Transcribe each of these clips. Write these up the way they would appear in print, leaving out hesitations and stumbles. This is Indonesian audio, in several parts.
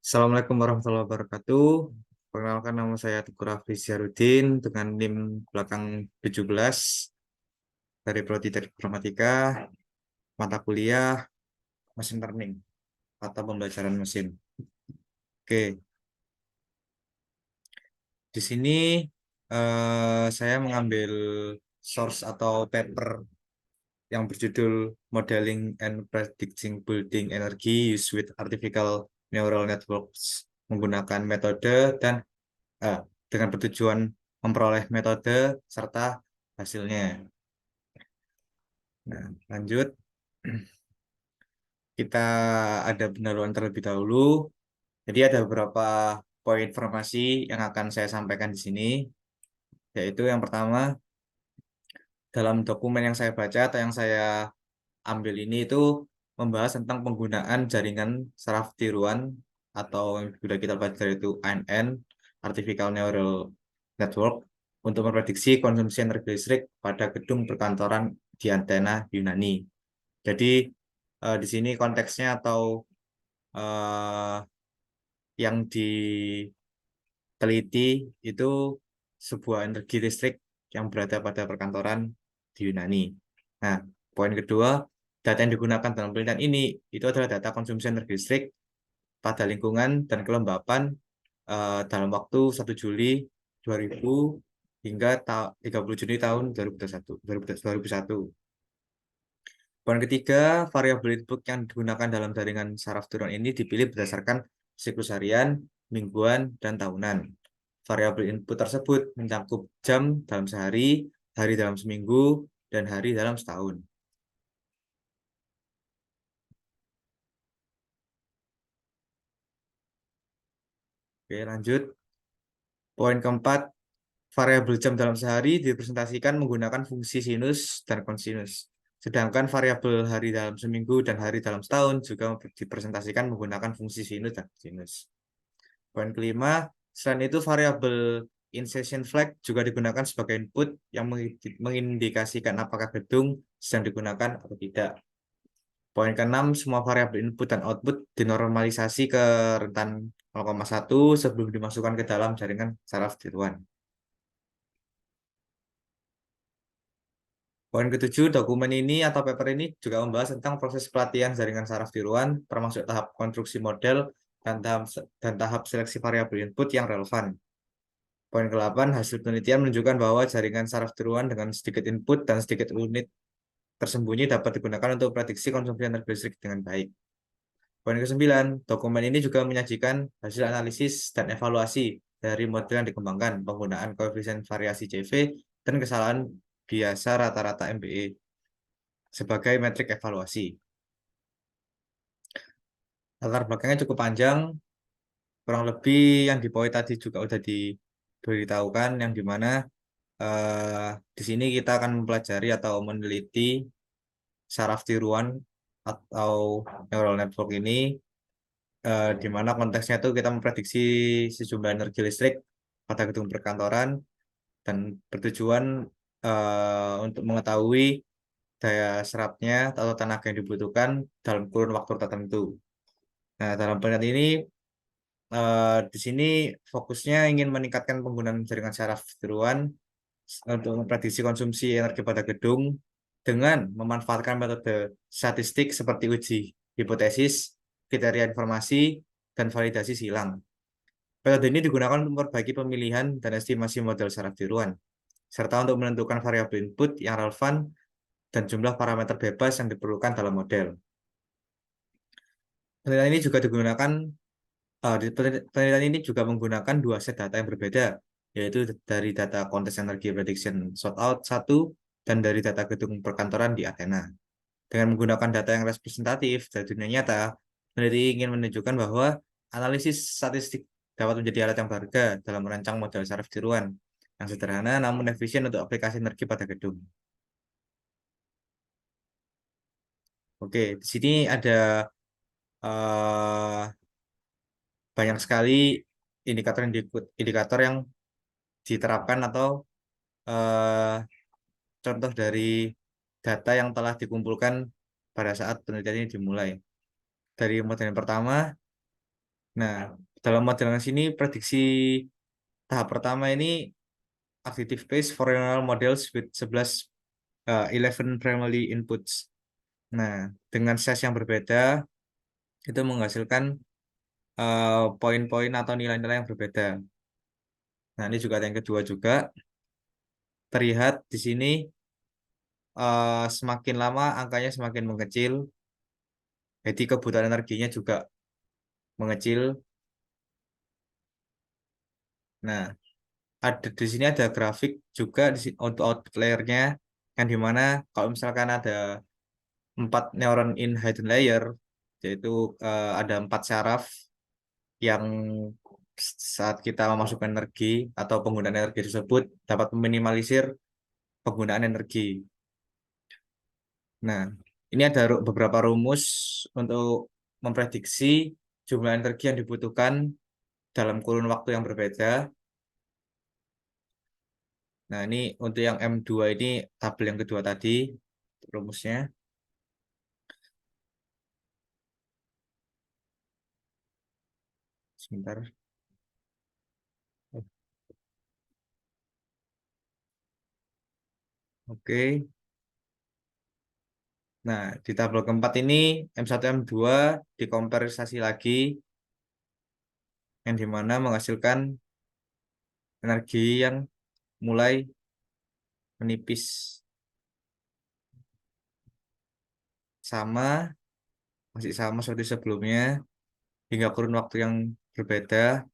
Assalamualaikum warahmatullahi wabarakatuh. Perkenalkan, nama saya Teguh Rafli Syarudin dengan NIM belakang 17 dari Prodi Teknik Informatika, mata kuliah Machine Learning atau pembelajaran mesin. Oke, di sini saya mengambil source atau paper yang berjudul Modeling and Predicting Building Energy Used with Artificial Neural Networks menggunakan metode dan eh, dengan bertujuan memperoleh metode serta hasilnya. Nah, lanjut. Kita ada pendahuluan terlebih dahulu. Jadi ada beberapa poin informasi yang akan saya sampaikan di sini, yaitu yang pertama, dalam dokumen yang saya baca atau yang saya ambil ini itu membahas tentang penggunaan jaringan saraf tiruan atau yang sudah kita pelajari itu ANN, Artificial Neural Network, untuk memprediksi konsumsi energi listrik pada gedung perkantoran di antena Yunani. Jadi di sini konteksnya atau eh, yang diteliti itu sebuah energi listrik yang berada pada perkantoran di Yunani. Nah, poin kedua, data yang digunakan dalam penelitian ini itu adalah data konsumsi energi listrik pada lingkungan dan kelembapan dalam waktu 1 Juli 2000 hingga 30 Juni tahun 2021. 2001. Poin ketiga, variabel input yang digunakan dalam jaringan saraf tiruan ini dipilih berdasarkan siklus harian, mingguan, dan tahunan. Variabel input tersebut mencakup jam dalam sehari, hari dalam seminggu, dan hari dalam setahun. Oke, lanjut. Poin keempat, variabel jam dalam sehari direpresentasikan menggunakan fungsi sinus dan kosinus. Sedangkan variabel hari dalam seminggu dan hari dalam setahun juga dipresentasikan menggunakan fungsi sinus dan kosinus. Poin kelima, selain itu variabel insertion flag juga digunakan sebagai input yang mengindikasikan apakah gedung sedang digunakan atau tidak. Poin keenam, semua variabel input dan output dinormalisasi ke rentan 0,1 sebelum dimasukkan ke dalam jaringan saraf tiruan. Poin ketujuh, dokumen ini atau paper ini juga membahas tentang proses pelatihan jaringan saraf tiruan, termasuk tahap konstruksi model dan tahap seleksi variabel input yang relevan. Poin ke-8, hasil penelitian menunjukkan bahwa jaringan saraf tiruan dengan sedikit input dan sedikit unit tersembunyi dapat digunakan untuk prediksi konsumsi energi listrik dengan baik. Poin ke-9, dokumen ini juga menyajikan hasil analisis dan evaluasi dari model yang dikembangkan, penggunaan koefisien variasi CV, dan kesalahan biasa rata-rata MBE sebagai metrik evaluasi. Latar belakangnya cukup panjang, kurang lebih yang di poin tadi juga udah diberitahukan, yang dimana di sini kita akan mempelajari atau meneliti saraf tiruan atau neural network ini, di mana konteksnya itu kita memprediksi sejumlah energi listrik pada gedung perkantoran dan bertujuan untuk mengetahui daya serapnya atau tenaga yang dibutuhkan dalam kurun waktu tertentu. Nah, dalam penelitian ini di sini fokusnya ingin meningkatkan penggunaan jaringan saraf tiruan untuk memprediksi konsumsi energi pada gedung dengan memanfaatkan metode statistik seperti uji hipotesis, kriteria informasi, dan validasi silang. Metode ini digunakan untuk memperbaiki pemilihan dan estimasi model saraf tiruan, serta untuk menentukan variabel input yang relevan dan jumlah parameter bebas yang diperlukan dalam model. Penelitian ini juga digunakan Penelitian ini juga menggunakan dua set data yang berbeda, yaitu dari data kontes energi prediction shortout 1 dan dari data gedung perkantoran di Athena. Dengan menggunakan data yang representatif dari dunia nyata, peneliti ingin menunjukkan bahwa analisis statistik dapat menjadi alat yang berharga dalam merancang model saraf tiruan yang sederhana namun efisien untuk aplikasi energi pada gedung. Oke, di sini ada eh, banyak sekali indikator yang diterapkan atau eh, contoh dari data yang telah dikumpulkan pada saat penelitian ini dimulai. Dari model yang pertama, Nah, dalam modelan sini prediksi tahap pertama ini active based for neural models with 11 primary inputs. Nah, dengan size yang berbeda itu menghasilkan poin-poin atau nilai-nilai yang berbeda. Nah, ini juga yang kedua juga terlihat di sini semakin lama angkanya semakin mengecil, jadi kebutuhan energinya juga mengecil. Nah, ada di sini ada grafik juga untuk output layernya, yang dimana kalau misalkan ada 4 neuron in hidden layer, yaitu ada 4 syaraf yang saat kita memasukkan energi atau penggunaan energi tersebut dapat meminimalisir penggunaan energi. Nah, ini ada beberapa rumus untuk memprediksi jumlah energi yang dibutuhkan dalam kurun waktu yang berbeda. Nah, ini untuk yang M2 ini tabel yang kedua tadi rumusnya. Sebentar. Oke. Nah, di tabel keempat ini M1 M2 dikomparisasi lagi, yang dimana menghasilkan energi yang mulai menipis, sama, masih sama seperti sebelumnya hingga kurun waktu yang berbeda.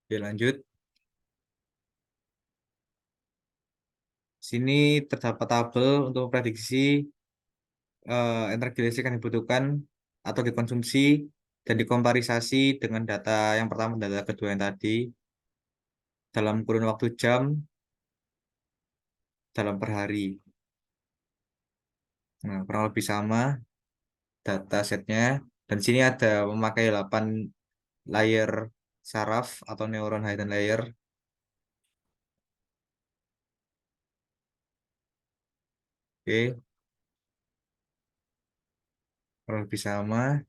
Oke, lanjut. Sini terdapat tabel untuk memprediksi energi listrik yang dibutuhkan atau dikonsumsi dan dikomparisasi dengan data yang pertama, data kedua yang tadi, dalam kurun waktu jam, dalam per hari. Nah, kurang lebih sama data setnya. Dan sini ada memakai 8 layer saraf atau neuron hidden layer. Oke, kurang lebih sama.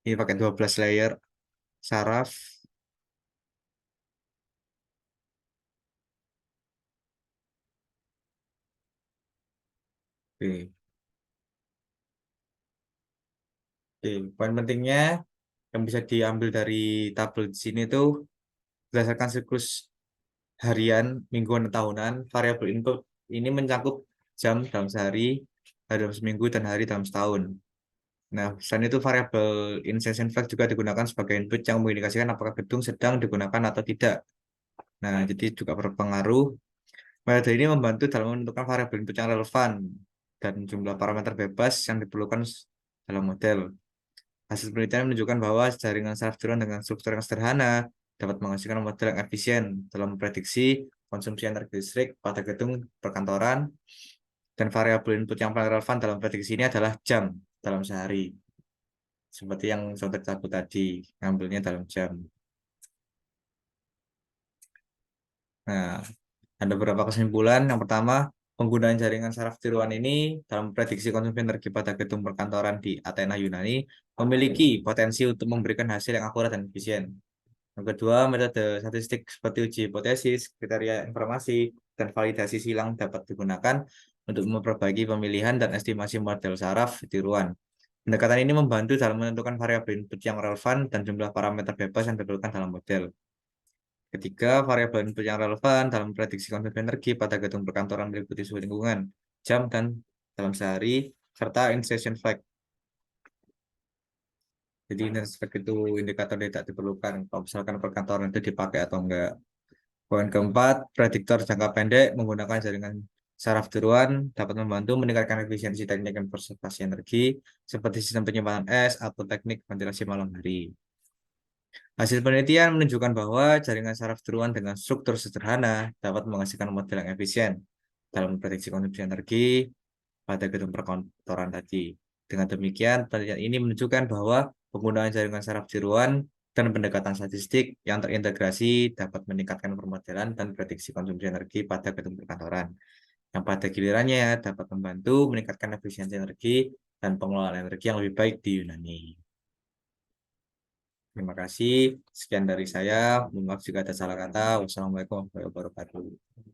Ini pakai 12 layer saraf. Oke. Oke, poin pentingnya yang bisa diambil dari tabel di sini tuh berdasarkan siklus harian, mingguan, dan tahunan, variabel input ini mencakup jam dalam sehari, hari dalam seminggu, dan hari dalam setahun. Nah, selain itu variabel insertion fact juga digunakan sebagai input yang mengindikasikan apakah gedung sedang digunakan atau tidak. Nah, jadi juga berpengaruh. Metode ini membantu dalam menentukan variabel input yang relevan dan jumlah parameter bebas yang diperlukan dalam model. Hasil penelitian menunjukkan bahwa jaringan saraf neuron dengan struktur yang sederhana dapat menghasilkan model yang efisien dalam memprediksi konsumsi energi listrik pada gedung perkantoran, dan variabel input yang paling relevan dalam prediksi ini adalah jam dalam sehari. Seperti yang contoh aku tadi, ngambilnya dalam jam. Nah, ada beberapa kesimpulan. Yang pertama, penggunaan jaringan saraf tiruan ini dalam prediksi konsumsi energi pada gedung perkantoran di Athena, Yunani memiliki potensi untuk memberikan hasil yang akurat dan efisien. Yang kedua, metode statistik seperti uji hipotesis, kriteria informasi, dan validasi silang dapat digunakan untuk memperbaiki pemilihan dan estimasi model saraf tiruan. Pendekatan ini membantu dalam menentukan variabel input yang relevan dan jumlah parameter bebas yang diperlukan dalam model. Ketiga, variabel input yang relevan dalam prediksi konsumsi energi pada gedung perkantoran meliputi suhu lingkungan, jam, dan dalam sehari, serta insertion fact. Jadi insertion fact itu indikator yang tidak diperlukan kalau misalkan perkantoran itu dipakai atau enggak. Poin keempat, prediktor jangka pendek menggunakan jaringan saraf tiruan dapat membantu meningkatkan efisiensi teknik konservasi energi seperti sistem penyimpanan es atau teknik ventilasi malam hari. Hasil penelitian menunjukkan bahwa jaringan saraf tiruan dengan struktur sederhana dapat menghasilkan model yang efisien dalam memprediksi konsumsi energi pada gedung perkantoran tadi. Dengan demikian, penelitian ini menunjukkan bahwa penggunaan jaringan saraf tiruan dan pendekatan statistik yang terintegrasi dapat meningkatkan permodelan dan prediksi konsumsi energi pada gedung perkantoran, yang pada gilirannya dapat membantu meningkatkan efisiensi energi dan pengelolaan energi yang lebih baik di Yunani. Terima kasih. Sekian dari saya. Mohon maaf jika ada salah kata. Wassalamualaikum warahmatullahi wabarakatuh.